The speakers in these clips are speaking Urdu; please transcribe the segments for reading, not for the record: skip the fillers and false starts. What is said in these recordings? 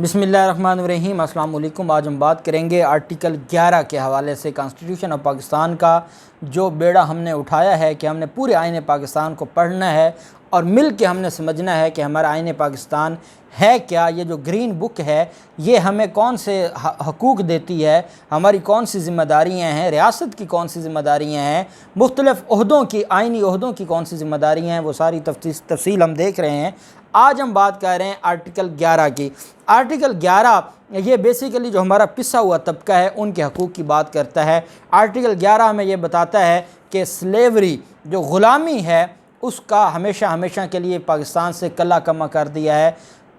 بسم اللہ الرحمن الرحیم۔ السلام علیکم۔ آج ہم بات کریں گے آرٹیکل 11 کے حوالے سے کانسٹیٹیوشن آف پاکستان کا جو بیڑا ہم نے اٹھایا ہے کہ ہم نے پورے آئین پاکستان کو پڑھنا ہے اور مل کے ہم نے سمجھنا ہے کہ ہمارا آئین پاکستان ہے کیا، یہ جو گرین بک ہے یہ ہمیں کون سے حقوق دیتی ہے، ہماری کون سی ذمہ داریاں ہیں، ریاست کی کون سی ذمہ داریاں ہیں، مختلف عہدوں کی آئینی عہدوں کی کون سی ذمہ داریاں ہیں، وہ ساری تفصیل ہم دیکھ رہے ہیں۔ آج ہم بات کر رہے ہیں آرٹیکل 11 کی۔ آرٹیکل 11 یہ بیسیکلی جو ہمارا پسا ہوا طبقہ ہے ان کے حقوق کی بات کرتا ہے۔ آرٹیکل 11 ہمیں یہ بتاتا ہے کہ سلیوری جو غلامی ہے اس کا ہمیشہ کے لیے پاکستان سے کلا کما کر دیا ہے۔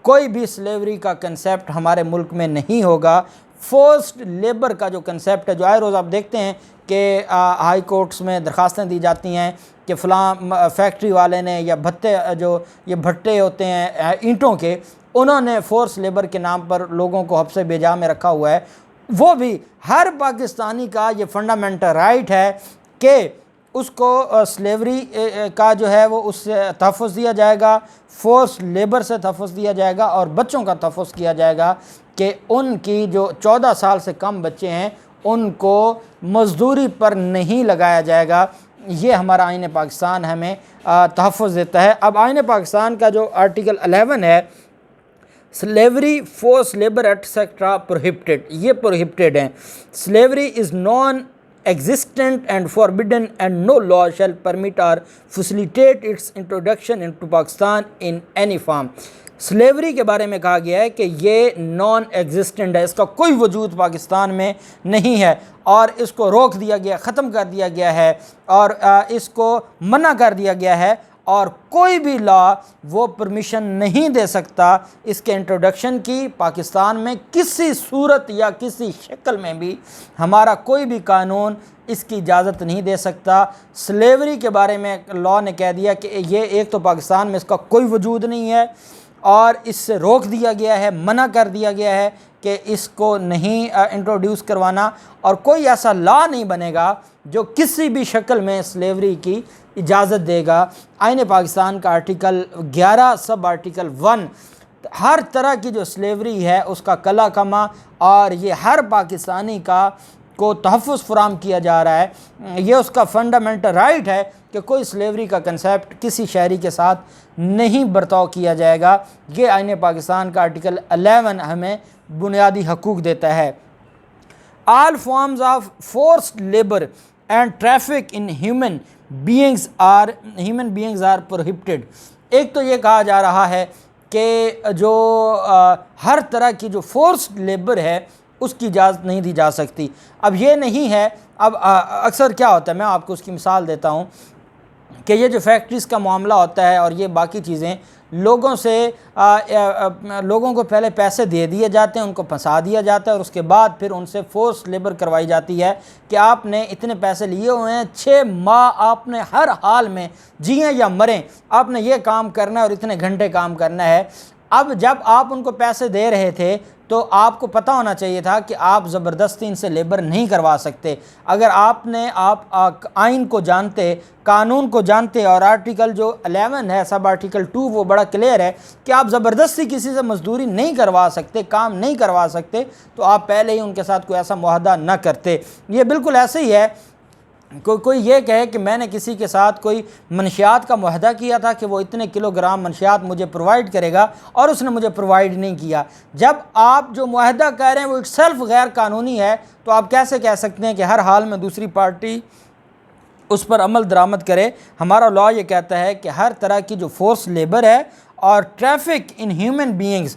کوئی بھی سلیوری کا کنسیپٹ ہمارے ملک میں نہیں ہوگا۔ فورسڈ لیبر کا جو کنسیپٹ ہے، جو آئے روز آپ دیکھتے ہیں کہ ہائی کورٹس میں درخواستیں دی جاتی ہیں کہ فلاں فیکٹری والے نے یا یہ بھٹے ہوتے ہیں اینٹوں کے، انہوں نے فورس لیبر کے نام پر لوگوں کو حبس بیجا میں رکھا ہوا ہے۔ وہ بھی ہر پاکستانی کا یہ فنڈامنٹل رائٹ ہے کہ اس کو سلیوری کا جو ہے وہ اس سے تحفظ دیا جائے گا، فورس لیبر سے تحفظ دیا جائے گا اور بچوں کا تحفظ کیا جائے گا کہ ان کی جو 14 سال سے کم بچے ہیں ان کو مزدوری پر نہیں لگایا جائے گا۔ یہ ہمارا آئین پاکستان ہمیں تحفظ دیتا ہے۔ اب آئین پاکستان کا جو آرٹیکل 11 ہے، slavery force labour etcetera prohibited, یہ پروہبٹڈ ہیں۔ Slavery is non existent and forbidden and no law shall permit or facilitate its introduction into Pakistan in any form. Slavery کے بارے میں کہا گیا ہے کہ یہ نان ایگزسٹنٹ ہے، اس کا کوئی وجود پاکستان میں نہیں ہے اور اس کو روک دیا گیا، ختم کر دیا گیا ہے اور اس کو منع کر دیا گیا ہے، اور کوئی بھی لا وہ پرمیشن نہیں دے سکتا اس کے انٹروڈکشن کی۔ پاکستان میں کسی صورت یا کسی شکل میں بھی ہمارا کوئی بھی قانون اس کی اجازت نہیں دے سکتا۔ سلیوری کے بارے میں لا نے کہہ دیا کہ یہ ایک تو پاکستان میں اس کا کوئی وجود نہیں ہے اور اس سے روک دیا گیا ہے، منع کر دیا گیا ہے کہ اس کو نہیں انٹروڈیوس کروانا، اور کوئی ایسا لا نہیں بنے گا جو کسی بھی شکل میں سلیوری کی اجازت دے گا۔ آئین پاکستان کا آرٹیکل 11 سب آرٹیکل 1 ہر طرح کی جو سلیوری ہے اس کا کلا کما اور یہ ہر پاکستانی کو تحفظ فراہم کیا جا رہا ہے۔ یہ اس کا فنڈامنٹل رائٹ ہے کہ کوئی سلیوری کا کنسیپٹ کسی شہری کے ساتھ نہیں برتاؤ کیا جائے گا۔ یہ آئین پاکستان کا آرٹیکل 11 ہمیں بنیادی حقوق دیتا ہے۔ All forms of forced labour and traffic in human beings are prohibited. ایک تو یہ کہا جا رہا ہے کہ جو ہر طرح کی جو فورسڈ لیبر ہے اس کی اجازت نہیں دی جا سکتی۔ اب یہ نہیں ہے، اب اکثر کیا ہوتا ہے، میں آپ کو اس کی مثال دیتا ہوں کہ یہ جو فیکٹریز کا معاملہ ہوتا ہے اور یہ باقی چیزیں، لوگوں کو پہلے پیسے دے دیے جاتے ہیں، ان کو پھنسا دیا جاتا ہے اور اس کے بعد پھر ان سے فورس لیبر کروائی جاتی ہے کہ آپ نے اتنے پیسے لیے ہوئے ہیں، 6 ماہ آپ نے ہر حال میں جئیں یا مریں آپ نے یہ کام کرنا ہے اور اتنے گھنٹے کام کرنا ہے۔ اب جب آپ ان کو پیسے دے رہے تھے تو آپ کو پتہ ہونا چاہیے تھا کہ آپ زبردستی ان سے لیبر نہیں کروا سکتے۔ اگر آپ آئین کو جانتے، قانون کو جانتے، اور آرٹیکل جو 11 ہے سب آرٹیکل 2 وہ بڑا کلیئر ہے کہ آپ زبردستی کسی سے مزدوری نہیں کروا سکتے، کام نہیں کروا سکتے، تو آپ پہلے ہی ان کے ساتھ کوئی ایسا معاہدہ نہ کرتے۔ یہ بالکل ایسے ہی ہے، کوئی یہ کہے کہ میں نے کسی کے ساتھ کوئی منشیات کا معاہدہ کیا تھا کہ وہ اتنے کلو گرام منشیات مجھے پرووائڈ کرے گا اور اس نے مجھے پرووائڈ نہیں کیا۔ جب آپ جو معاہدہ کہہ رہے ہیں وہ ایک سیلف غیر قانونی ہے تو آپ کیسے کہہ سکتے ہیں کہ ہر حال میں دوسری پارٹی اس پر عمل درآمد کرے؟ ہمارا لا یہ کہتا ہے کہ ہر طرح کی جو فورس لیبر ہے اور ٹریفک ان ہیومن بینگز،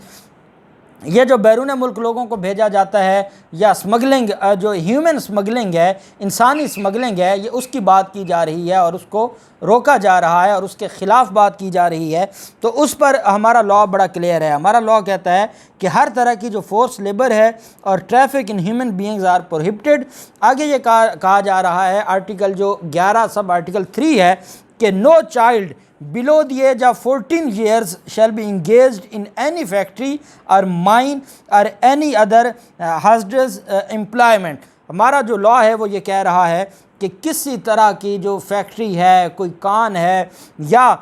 یہ جو بیرون ملک لوگوں کو بھیجا جاتا ہے یا سمگلنگ، جو ہیومن سمگلنگ ہے، انسانی سمگلنگ ہے، یہ اس کی بات کی جا رہی ہے اور اس کو روکا جا رہا ہے اور اس کے خلاف بات کی جا رہی ہے۔ تو اس پر ہمارا لا بڑا کلیئر ہے۔ ہمارا لا کہتا ہے کہ ہر طرح کی جو فورس لیبر ہے اور traffic in human beings are prohibited. آگے یہ کہا جا رہا ہے آرٹیکل جو 11 سب آرٹیکل 3 ہے کہ no child below the age of 14 years shall be engaged in any factory or mine or any other hazardous employment۔ ہمارا جو لا ہے وہ یہ کہہ رہا ہے کہ کسی طرح کی جو فیکٹری ہے، کوئی کان ہے یا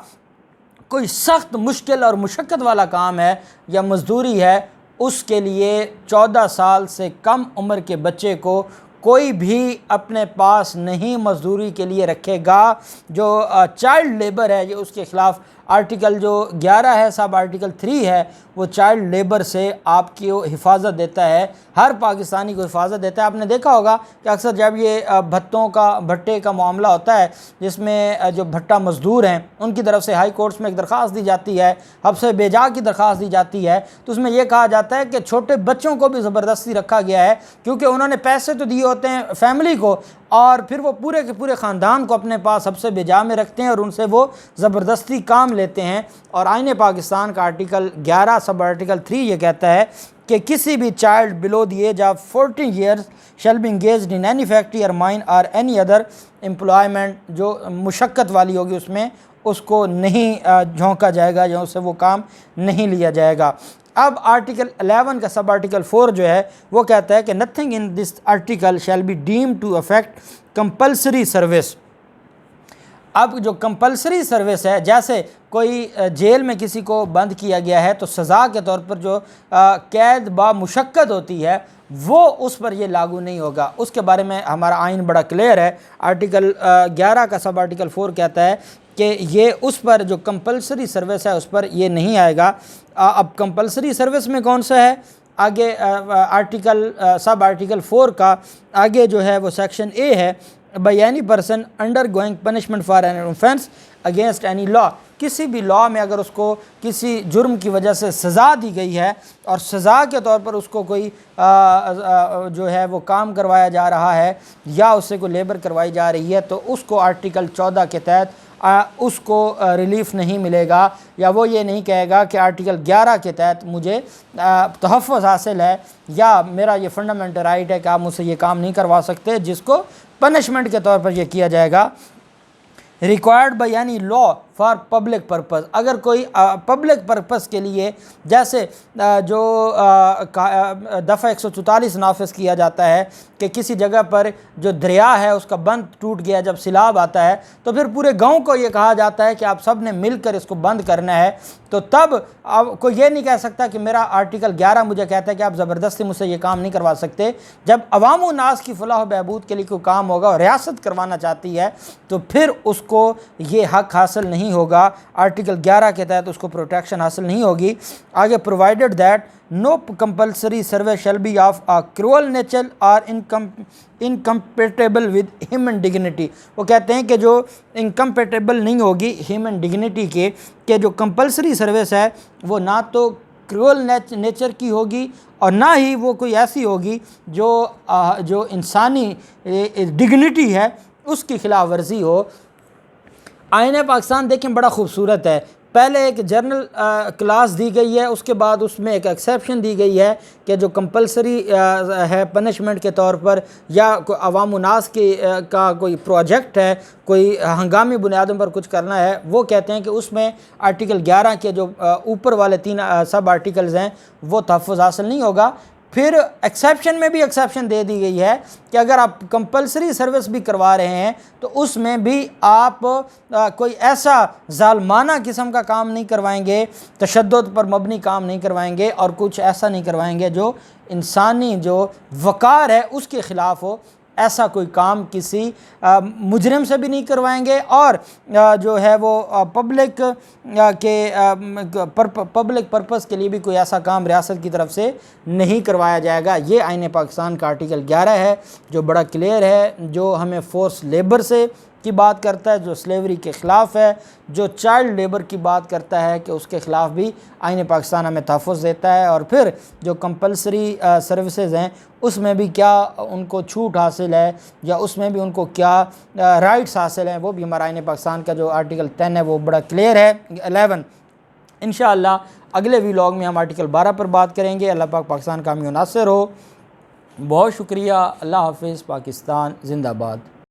کوئی سخت مشکل اور مشقت والا کام ہے یا مزدوری ہے، اس کے لیے 14 سال سے کم عمر کے بچے کو کوئی بھی اپنے پاس نہیں مزدوری کے لیے رکھے گا۔ جو چائلڈ لیبر ہے یہ اس کے خلاف آرٹیکل جو 11 ہے سب آرٹیکل 3 ہے وہ چائلڈ لیبر سے آپ کی حفاظت دیتا ہے، ہر پاکستانی کو حفاظت دیتا ہے۔ آپ نے دیکھا ہوگا کہ اکثر جب یہ بھٹے کا معاملہ ہوتا ہے جس میں جو بھٹا مزدور ہیں ان کی طرف سے ہائی کورٹس میں ایک درخواست دی جاتی ہے، حبس بیجا کی درخواست دی جاتی ہے، تو اس میں یہ کہا جاتا ہے کہ چھوٹے بچوں کو بھی زبردستی رکھا گیا ہے کیونکہ انہوں نے پیسے تو دیے ہوتے ہیں فیملی کو اور پھر وہ پورے کے پورے خاندان کو اپنے پاس حبس بیجا میں رکھتے ہیں اور ان سے وہ زبردستی کام لیتے ہیں۔ اور آئین پاکستان کا آرٹیکل 11 سب آرٹیکل 3 یہ کہتا ہے کہ کسی بھی child below the age of 14 years shall be engaged in any factory or mine or any other employment, جو مشقت والی ہوگی اس میں اس کو نہیں جھونکا جائے گا یا اس سے وہ کام نہیں لیا جائے گا۔ اب آرٹیکل 11 کا سب آرٹیکل 4 جو ہے وہ کہتا ہے کہ nothing in this article shall be deem to affect compulsory service. اب جو کمپلسری سروس ہے، جیسے کوئی جیل میں کسی کو بند کیا گیا ہے تو سزا کے طور پر جو قید با مشقت ہوتی ہے وہ اس پر یہ لاگو نہیں ہوگا۔ اس کے بارے میں ہمارا آئین بڑا کلیئر ہے۔ آرٹیکل 11 کا سب آرٹیکل 4 کہتا ہے کہ یہ اس پر جو کمپلسری سروس ہے اس پر یہ نہیں آئے گا۔ اب کمپلسری سروس میں کون سا ہے؟ آگے سب آرٹیکل 4 کا آگے جو ہے وہ سیکشن اے ہے، by any person under going punishment for an offence against any law. کسی بھی لا میں اگر اس کو کسی جرم کی وجہ سے سزا دی گئی ہے اور سزا کے طور پر اس کو کوئی جو ہے وہ کام کروایا جا رہا ہے یا اس سے کوئی لیبر کروائی جا رہی ہے تو اس کو آرٹیکل 14 کے تحت اس کو ریلیف نہیں ملے گا، یا وہ یہ نہیں کہے گا کہ آرٹیکل 11 کے تحت مجھے تحفظ حاصل ہے یا میرا یہ فنڈامنٹل رائٹ ہے کہ آپ مجھ سے یہ کام نہیں کروا سکتے، جس کو پنشمنٹ کے طور پر یہ کیا جائے گا۔ Required by any law for public purpose, اگر کوئی پبلک پرپز کے لیے جیسے جو دفعہ 144 نافذ کیا جاتا ہے کہ کسی جگہ پر جو دریا ہے اس کا بند ٹوٹ گیا، جب سیلاب آتا ہے تو پھر پورے گاؤں کو یہ کہا جاتا ہے کہ آپ سب نے مل کر اس کو بند کرنا ہے، تو تب کوئی یہ نہیں کہہ سکتا کہ میرا آرٹیکل 11 مجھے کہتا ہے کہ آپ زبردستی مجھ سے یہ کام نہیں کروا سکتے۔ جب عوام و ناس کی فلاح و بہبود کے لیے کوئی کام ہوگا اور ریاست کروانا چاہتی ہے تو پھر اس کو یہ حق حاصل نہیں ہوگا، آرٹیکل 11 کے تحت اس کو پروٹیکشن حاصل نہیں ہوگی۔ آگے provided that no compulsory service shall be of cruel nature or incompatible with human dignity, وہ کہتے ہیں کہ جو انکمپیٹیبل نہیں ہوگی ہیومن ڈگنیٹی کے، کہ جو کمپلسری سروس ہے وہ نہ تو کروئل نیچر کی ہوگی اور نہ ہی وہ کوئی ایسی ہوگی جو انسانی ڈگنیٹی ہے اس کی خلاف ورزی ہو۔ آئین پاکستان دیکھیں بڑا خوبصورت ہے، پہلے ایک جنرل کلاس دی گئی ہے، اس کے بعد اس میں ایک ایکسیپشن دی گئی ہے کہ جو کمپلسری ہے پنشمنٹ کے طور پر یا کوئی عوام و ناس کا کوئی پروجیکٹ ہے، کوئی ہنگامی بنیادوں پر کچھ کرنا ہے، وہ کہتے ہیں کہ اس میں آرٹیکل 11 کے جو اوپر والے 3 سب آرٹیکلز ہیں وہ تحفظ حاصل نہیں ہوگا۔ پھر ایکسیپشن میں بھی ایکسیپشن دے دی گئی ہے کہ اگر آپ کمپلسری سروس بھی کروا رہے ہیں تو اس میں بھی آپ کوئی ایسا ظالمانہ قسم کا کام نہیں کروائیں گے، تشدد پر مبنی کام نہیں کروائیں گے اور کچھ ایسا نہیں کروائیں گے جو انسانی جو وقار ہے اس کے خلاف ہو۔ ایسا کوئی کام کسی مجرم سے بھی نہیں کروائیں گے اور جو ہے وہ پبلک پرپس کے لیے بھی کوئی ایسا کام ریاست کی طرف سے نہیں کروایا جائے گا۔ یہ آئین پاکستان کا آرٹیکل 11 ہے جو بڑا کلیئر ہے، جو ہمیں فورس لیبر سے کی بات کرتا ہے، جو سلیوری کے خلاف ہے، جو چائلڈ لیبر کی بات کرتا ہے کہ اس کے خلاف بھی آئین پاکستان ہمیں تحفظ دیتا ہے، اور پھر جو کمپلسری سروسز ہیں اس میں بھی کیا ان کو چھوٹ حاصل ہے یا اس میں بھی ان کو کیا رائٹس حاصل ہیں، وہ بھی ہمارا آئین پاکستان کا جو آرٹیکل 10 ہے وہ بڑا کلیئر ہے۔ 11 انشاءاللہ اگلے ویلاگ میں ہم آرٹیکل 12 پر بات کریں گے۔ اللہ پاک پاکستان کا حامی و ناصر ہو۔ بہت شکریہ، اللہ حافظ، پاکستان زندہ باد۔